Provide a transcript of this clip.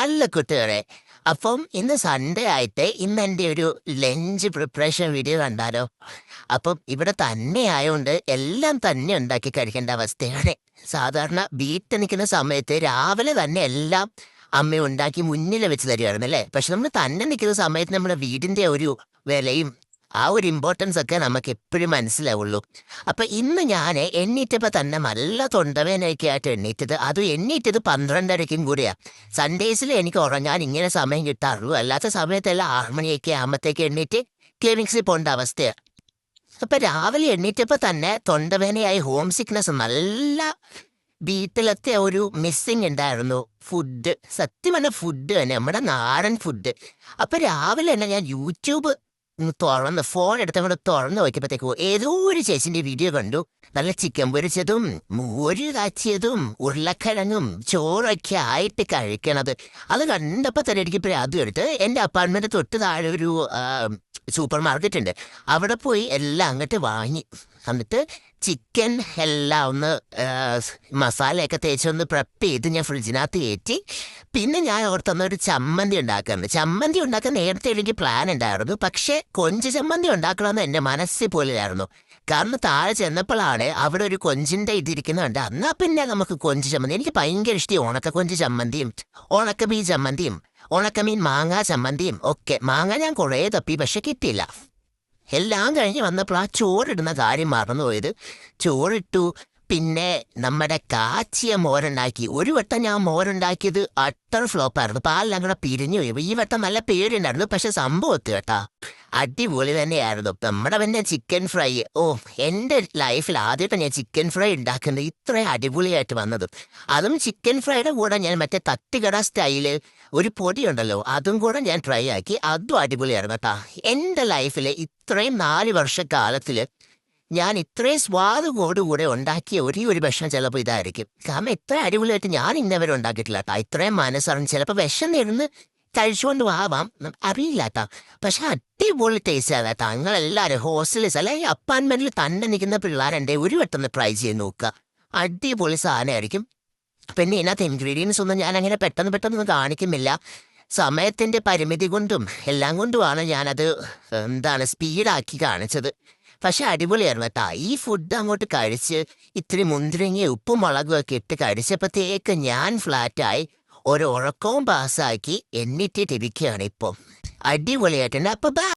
അല്ല കുട്ടികളെ, അപ്പം ഇന്ന് സൺഡേ ആയിട്ട് ഇന്ന് എൻ്റെ ഒരു ലഞ്ച് പ്രിപ്പറേഷൻ വീഡിയോ കണ്ടാലോ? അപ്പം ഇവിടെ തന്നെ ആയതുകൊണ്ട് എല്ലാം തന്നെ ഉണ്ടാക്കി കഴിക്കേണ്ട അവസ്ഥയാണ്. സാധാരണ വീട്ടിൽ നിൽക്കുന്ന സമയത്ത് രാവിലെ തന്നെ എല്ലാം അമ്മ ഉണ്ടാക്കി മുന്നിൽ വെച്ച് തരുമായിരുന്നു അല്ലേ? പക്ഷെ നമ്മൾ തന്നെ നിൽക്കുന്ന സമയത്ത് നമ്മുടെ വീടിൻ്റെ ഒരു വിലയും ആ ഒരു ഇമ്പോർട്ടൻസ് ഒക്കെ നമുക്ക് എപ്പോഴും മനസ്സിലാവുള്ളൂ. അപ്പൊ ഇന്ന് ഞാൻ എണ്ണീറ്റപ്പോൾ തന്നെ നല്ല തൊണ്ടവേദനയൊക്കെ ആയിട്ട് എണ്ണീറ്റത്. അത് എണ്ണീറ്റത് 12:30 കൂടിയാ. സൺഡേസിൽ എനിക്ക് ഉറങ്ങാൻ ഇങ്ങനെ സമയം കിട്ടാറുള്ളൂ. അല്ലാത്ത സമയത്തെല്ലാം 6 മണിയൊക്കെ ആകുമ്പോഴത്തേക്ക് എണ്ണീറ്റ് ക്ലിനിക്സിൽ പോകേണ്ട അവസ്ഥയാണ്. അപ്പൊ രാവിലെ എണ്ണീറ്റപ്പോൾ തന്നെ തൊണ്ടവേദനയായി, ഹോം സിക്നസ്, നല്ല വീട്ടിലത്തെ ഒരു മിസ്സിങ് ഉണ്ടായിരുന്നു. ഫുഡ്, സത്യം പറഞ്ഞ ഫുഡ് തന്നെ, നമ്മുടെ നാടൻ ഫുഡ്. അപ്പൊ രാവിലെ തന്നെ ഞാൻ യൂട്യൂബ് തുറന്ന് ഫോൺ എടുത്തങ്ങോട്ട് തുറന്ന് നോക്കിയപ്പോഴത്തേക്കോ ഏതോ ഒരു ചേച്ചിന്റെ വീഡിയോ കണ്ടു. നല്ല ചിക്കൻ പൊരിച്ചതും മോര് കാച്ചിയതും ഉരുളക്കിഴങ്ങും ചോറൊക്കെ ആയിട്ട് കഴിക്കണത്. അത് കണ്ടപ്പോൾ തന്നെ എനിക്ക് അതും എടുത്ത് എൻ്റെ അപ്പാർട്ട്മെന്റ് തൊട്ട് താഴെ ഒരു സൂപ്പർ മാർക്കറ്റ് ഉണ്ട്. അവിടെ പോയി എല്ലാം അങ്ങോട്ട് വാങ്ങി. എന്നിട്ട് ചിക്കൻ എല്ലാം ഒന്ന് മസാലയൊക്കെ തേച്ചൊന്ന് പ്രെപ്പ് ചെയ്ത് ഞാൻ ഫ്രിഡ്ജിനകത്ത് കയറ്റി. പിന്നെ ഞാൻ ഓർത്തന്ന ഒരു ചമ്മന്തി ഉണ്ടാക്കുന്നുണ്ട്. ചമ്മന്തി ഉണ്ടാക്കാൻ നേരത്തെ എനിക്ക് പ്ലാൻ ഉണ്ടായിരുന്നു. പക്ഷേ കൊഞ്ച് ചമ്മന്തി ഉണ്ടാക്കണമെന്ന് എൻ്റെ മനസ്സിൽ പോലെയായിരുന്നു. കാരണം താഴെ ചെന്നപ്പോഴാണ് അവിടെ ഒരു കൊഞ്ചിൻ്റെ ഇതിരിക്കുന്നുണ്ട്. എന്നാൽ പിന്നെ നമുക്ക് കൊഞ്ച് ചമ്മന്തി, എനിക്ക് ഭയങ്കര ഇഷ്ടം ഉണക്ക കൊഞ്ച് ചമ്മന്തിയും ഉണക്കമീൻ ചമ്മന്തിയും ഉണക്കമീൻ മാങ്ങാ ചമ്മന്തിയും ഒക്കെ. മാങ്ങ ഞാൻ കുറേ തപ്പി, പക്ഷെ കിട്ടിയില്ല. എല്ലാം കഴിഞ്ഞ് വന്നപ്പോൾ ആ ചോറിടുന്ന കാര്യം മറന്നുപോയത്. ചോറിട്ടു. പിന്നെ നമ്മുടെ കാച്ചിയ മോരുണ്ടാക്കി. ഒരു വട്ടം ഞാൻ മോരുണ്ടാക്കിയത് അട്ടർ ഫ്ലോപ്പായിരുന്നു. പാലെല്ലാം കൂടെ പിരിഞ്ഞു പോയി. ഈ വട്ടം നല്ല പേരുണ്ടായിരുന്നു, പക്ഷെ സംഭവത്ത് കേട്ടാ അടിപൊളി തന്നെയായിരുന്നു. നമ്മുടെ പിന്നെ ചിക്കൻ ഫ്രൈ, എൻ്റെ ലൈഫിൽ ആദ്യമായിട്ട് ഞാൻ ചിക്കൻ ഫ്രൈ ഉണ്ടാക്കുന്നത് ഇത്രയും അടിപൊളിയായിട്ട് വന്നത്. അതും ചിക്കൻ ഫ്രൈയുടെ കൂടെ ഞാൻ മറ്റേ തട്ടുകട സ്റ്റൈല് ഒരു പൊടിയുണ്ടല്ലോ, അതും കൂടെ ഞാൻ ട്രൈ ആക്കി. അതും അടിപൊളിയായിരുന്നു കേട്ടാ. എൻ്റെ ലൈഫിൽ ഇത്രയും 4 വർഷക്കാലത്തിൽ ഞാൻ ഇത്രയും സ്വാദോടുകൂടെ ഉണ്ടാക്കിയ ഒരു ഭക്ഷണം ചിലപ്പോൾ ഇതായിരിക്കും. കാരണം ഇത്ര അടിപൊളിയായിട്ട് ഞാൻ ഇന്നവരെ ഉണ്ടാക്കിയിട്ടില്ല കേട്ടോ. ഇത്രയും മനസ്സറിഞ്ഞ്, ചിലപ്പോൾ വിഷം ഇരുന്ന് കഴിച്ചുകൊണ്ട് ആവാം, അറിയില്ല കേട്ടോ. പക്ഷെ അടിപൊളി ടേസ്റ്റ് ആണ് കേട്ടോ. നിങ്ങളെല്ലാവരും ഹോസ്റ്റലിൽ അല്ലെങ്കിൽ അപ്പാർട്ട്മെന്റിൽ തന്നെ നിൽക്കുന്ന പിള്ളേരുണ്ട്, ഒരു വട്ടം ട്രൈ ചെയ്ത് നോക്കുക. അടിപൊളി സാധനമായിരിക്കും. പിന്നെ ഇതിനകത്ത് ഇൻഗ്രീഡിയൻസ് ഒന്നും ഞാൻ അങ്ങനെ പെട്ടെന്ന് കാണിക്കുന്നില്ല. സമയത്തിൻ്റെ പരിമിതി കൊണ്ടും എല്ലാം കൊണ്ടുമാണ് ഞാനത് സ്പീഡാക്കി കാണിച്ചത്. പക്ഷെ അടിപൊളിയായിരുന്നു കേട്ടാ. ഈ ഫുഡ് അങ്ങോട്ട് കഴിച്ച് ഇത്തിരി മുന്തിരിങ്ങയും ഉപ്പും മുളകും ഒക്കെ ഇട്ട് കഴിച്ചപ്പോഴത്തേക്ക് ഞാൻ ഫ്ലാറ്റായി. ഒരു ഉറക്കവും പാസ്സാക്കി എണ്ണിട്ടിരിക്കുകയാണ് ഇപ്പം. അടിപൊളിയായിട്ടുണ്ട്. അപ്പം